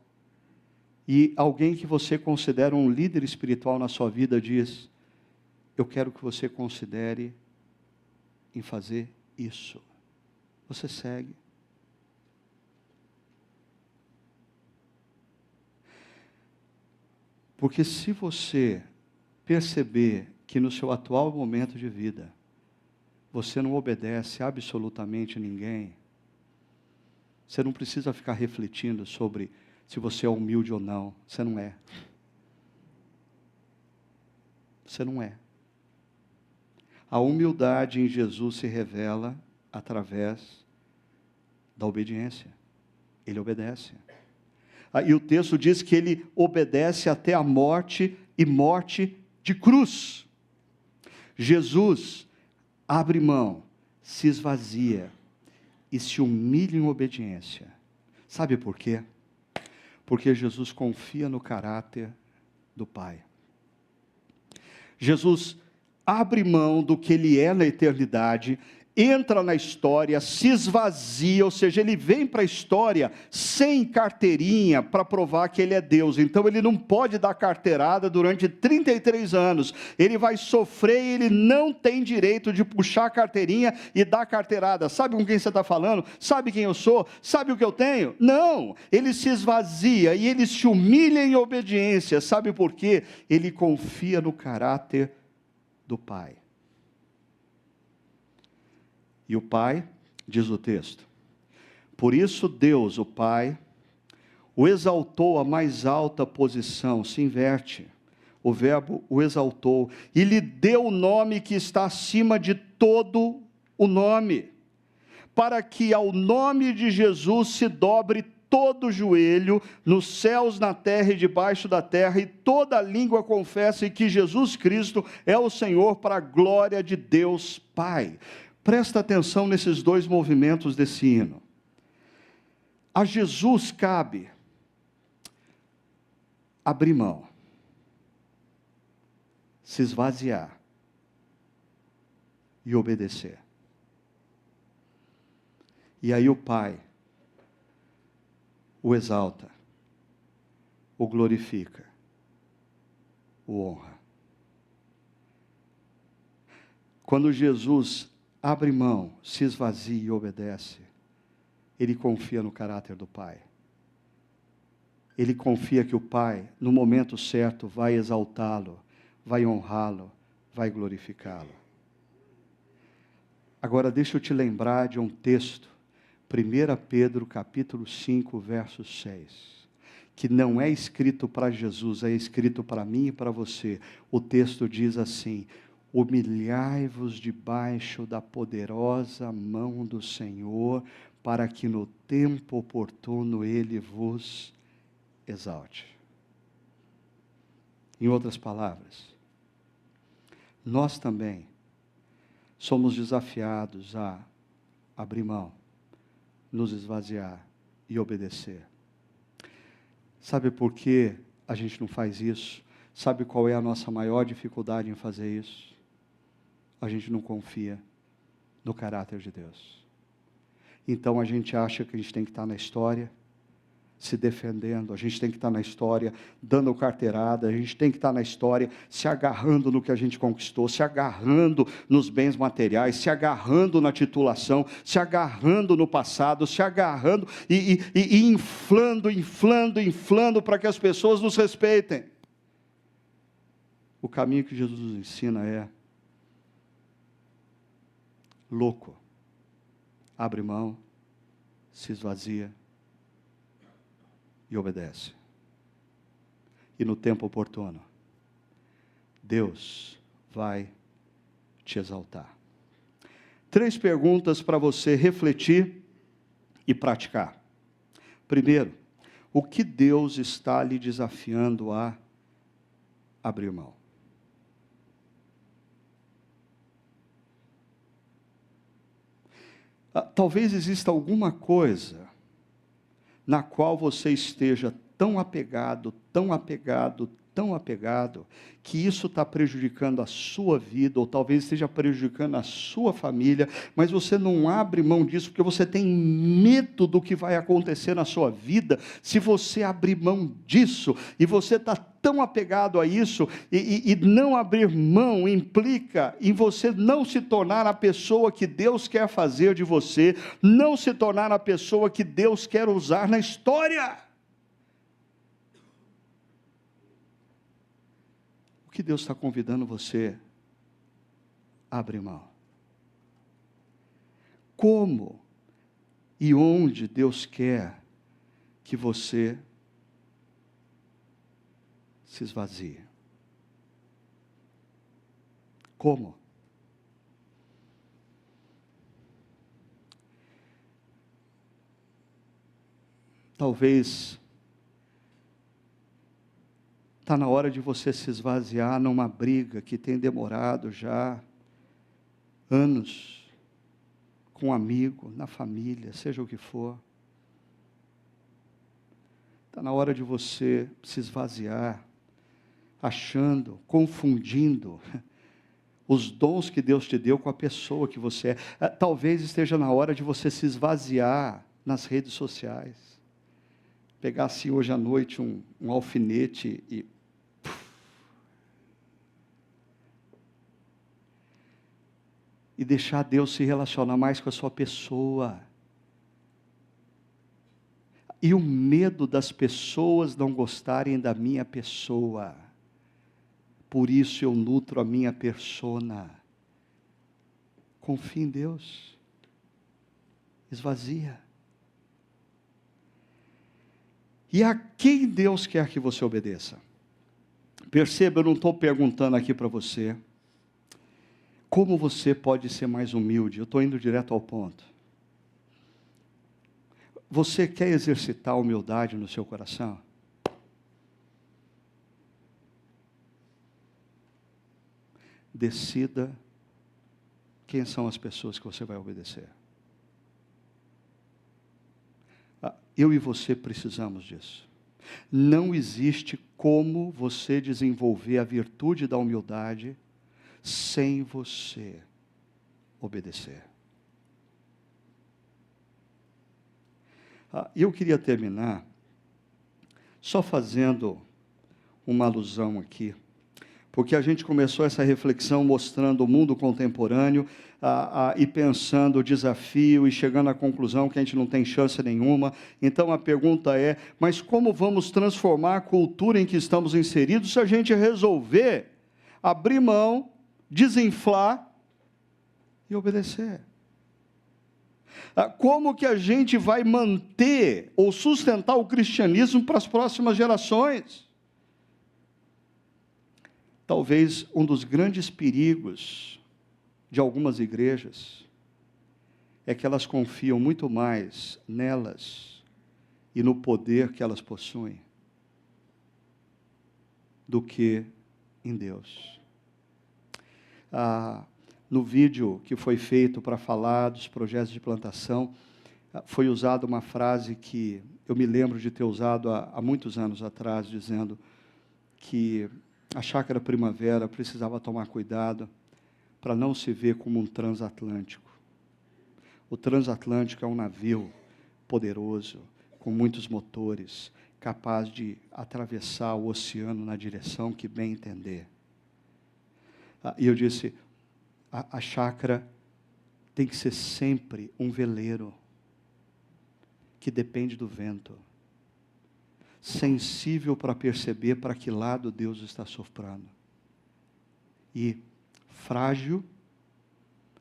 [SPEAKER 1] e alguém que você considera um líder espiritual na sua vida diz: eu quero que você considere em fazer isso, você segue? Porque se você perceber que no seu atual momento de vida você não obedece absolutamente ninguém, você não precisa ficar refletindo sobre se você é humilde ou não. Você não é. Você não é. A humildade em Jesus se revela através da obediência. Ele obedece. E o texto diz que ele obedece até a morte, e morte de cruz. Jesus abre mão, se esvazia e se humilha em obediência. Sabe por quê? Porque Jesus confia no caráter do Pai. Jesus abre mão do que ele é na eternidade, entra na história, se esvazia, ou seja, ele vem para a história sem carteirinha para provar que ele é Deus. Então ele não pode dar carteirada durante 33 anos. Ele vai sofrer e ele não tem direito de puxar a carteirinha e dar carteirada. Sabe com quem você está falando? Sabe quem eu sou? Sabe o que eu tenho? Não! Ele se esvazia e ele se humilha em obediência. Sabe por quê? Ele confia no caráter do Pai. E o Pai, diz o texto, por isso Deus, o Pai, o exaltou à mais alta posição, se inverte, o verbo o exaltou, e lhe deu o nome que está acima de todo o nome, para que ao nome de Jesus se dobre todo joelho, nos céus, na terra e debaixo da terra, e toda língua confesse que Jesus Cristo é o Senhor, para a glória de Deus Pai. Presta atenção nesses dois movimentos desse hino. A Jesus cabe abrir mão, se esvaziar e obedecer. E aí o Pai o exalta, o glorifica, o honra. Quando Jesus abre mão, se esvazia e obedece, ele confia no caráter do Pai. Ele confia que o Pai, no momento certo, vai exaltá-lo, vai honrá-lo, vai glorificá-lo. Agora deixa eu te lembrar de um texto, 1 Pedro capítulo 5, verso 6, que não é escrito para Jesus, é escrito para mim e para você. O texto diz assim: humilhai-vos debaixo da poderosa mão do Senhor, para que no tempo oportuno Ele vos exalte. Em outras palavras, nós também somos desafiados a abrir mão, nos esvaziar e obedecer. Sabe por que a gente não faz isso? Sabe qual é a nossa maior dificuldade em fazer isso? A gente não confia no caráter de Deus. Então a gente acha que a gente tem que estar na história, se defendendo, a gente tem que estar na história, dando carteirada, a gente tem que estar na história, se agarrando no que a gente conquistou, se agarrando nos bens materiais, se agarrando na titulação, se agarrando no passado, se agarrando e inflando para que as pessoas nos respeitem. O caminho que Jesus nos ensina é louco, abre mão, se esvazia e obedece. E no tempo oportuno, Deus vai te exaltar. 3 perguntas para você refletir e praticar. Primeiro, o que Deus está lhe desafiando a abrir mão? Talvez exista alguma coisa na qual você esteja tão apegado, que isso está prejudicando a sua vida, ou talvez esteja prejudicando a sua família, mas você não abre mão disso, porque você tem medo do que vai acontecer na sua vida, se você abrir mão disso, e você está tão apegado a isso, e não abrir mão implica em você não se tornar a pessoa que Deus quer fazer de você, não se tornar a pessoa que Deus quer usar na história. O que Deus está convidando você a abrir mão? Como e onde Deus quer que você se esvazie? Como? Talvez está na hora de você se esvaziar numa briga que tem demorado já anos, com um amigo, na família, seja o que for. Está na hora de você se esvaziar, achando, confundindo os dons que Deus te deu com a pessoa que você é. Talvez esteja na hora de você se esvaziar nas redes sociais. Pegar assim hoje à noite um alfinete e deixar Deus se relacionar mais com a sua pessoa. E o medo das pessoas não gostarem da minha pessoa. Por isso eu nutro a minha persona. Confie em Deus. Esvazia. E a quem Deus quer que você obedeça? Perceba, eu não estou perguntando aqui para você como você pode ser mais humilde. Eu estou indo direto ao ponto. Você quer exercitar a humildade no seu coração? Decida quem são as pessoas que você vai obedecer. Eu e você precisamos disso. Não existe como você desenvolver a virtude da humildade sem você obedecer. Eu queria terminar só fazendo uma alusão aqui, porque a gente começou essa reflexão mostrando o mundo contemporâneo e pensando o desafio e chegando à conclusão que a gente não tem chance nenhuma. Então a pergunta é, mas como vamos transformar a cultura em que estamos inseridos se a gente resolver abrir mão, desinflar e obedecer? Como que a gente vai manter ou sustentar o cristianismo para as próximas gerações? Talvez um dos grandes perigos de algumas igrejas é que elas confiam muito mais nelas e no poder que elas possuem do que em Deus. No vídeo que foi feito para falar dos projetos de plantação, foi usada uma frase que eu me lembro de ter usado há muitos anos atrás, dizendo que a Chácara Primavera precisava tomar cuidado para não se ver como um transatlântico. O transatlântico é um navio poderoso, com muitos motores, capaz de atravessar o oceano na direção que bem entender. E eu disse, a chácara tem que ser sempre um veleiro que depende do vento, sensível para perceber para que lado Deus está soprando, e frágil,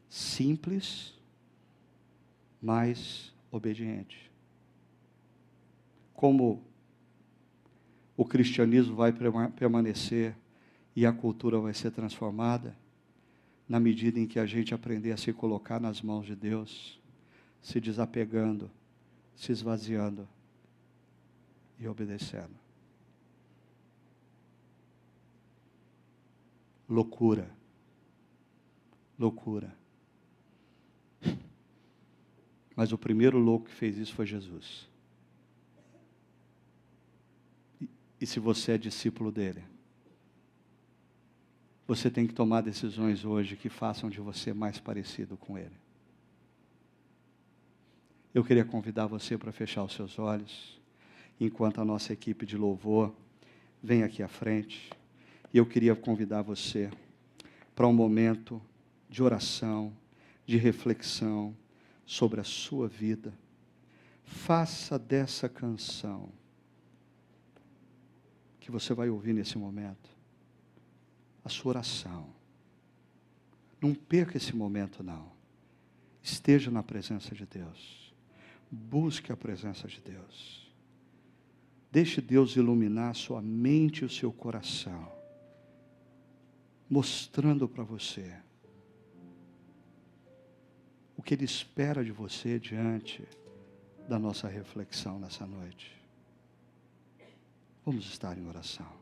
[SPEAKER 1] simples, mas obediente. Como o cristianismo vai permanecer e a cultura vai ser transformada? Na medida em que a gente aprender a se colocar nas mãos de Deus, se desapegando, se esvaziando e obedecendo. Loucura. Loucura. Mas o primeiro louco que fez isso foi Jesus. E se você é discípulo dele, você tem que tomar decisões hoje que façam de você mais parecido com ele. Eu queria convidar você para fechar os seus olhos, enquanto a nossa equipe de louvor vem aqui à frente. E eu queria convidar você para um momento de oração, de reflexão sobre a sua vida. Faça dessa canção que você vai ouvir nesse momento a sua oração. Não perca esse momento, não. Esteja na presença de Deus. Busque a presença de Deus. Deixe Deus iluminar a sua mente e o seu coração, mostrando para você o que Ele espera de você diante da nossa reflexão nessa noite. Vamos estar em oração.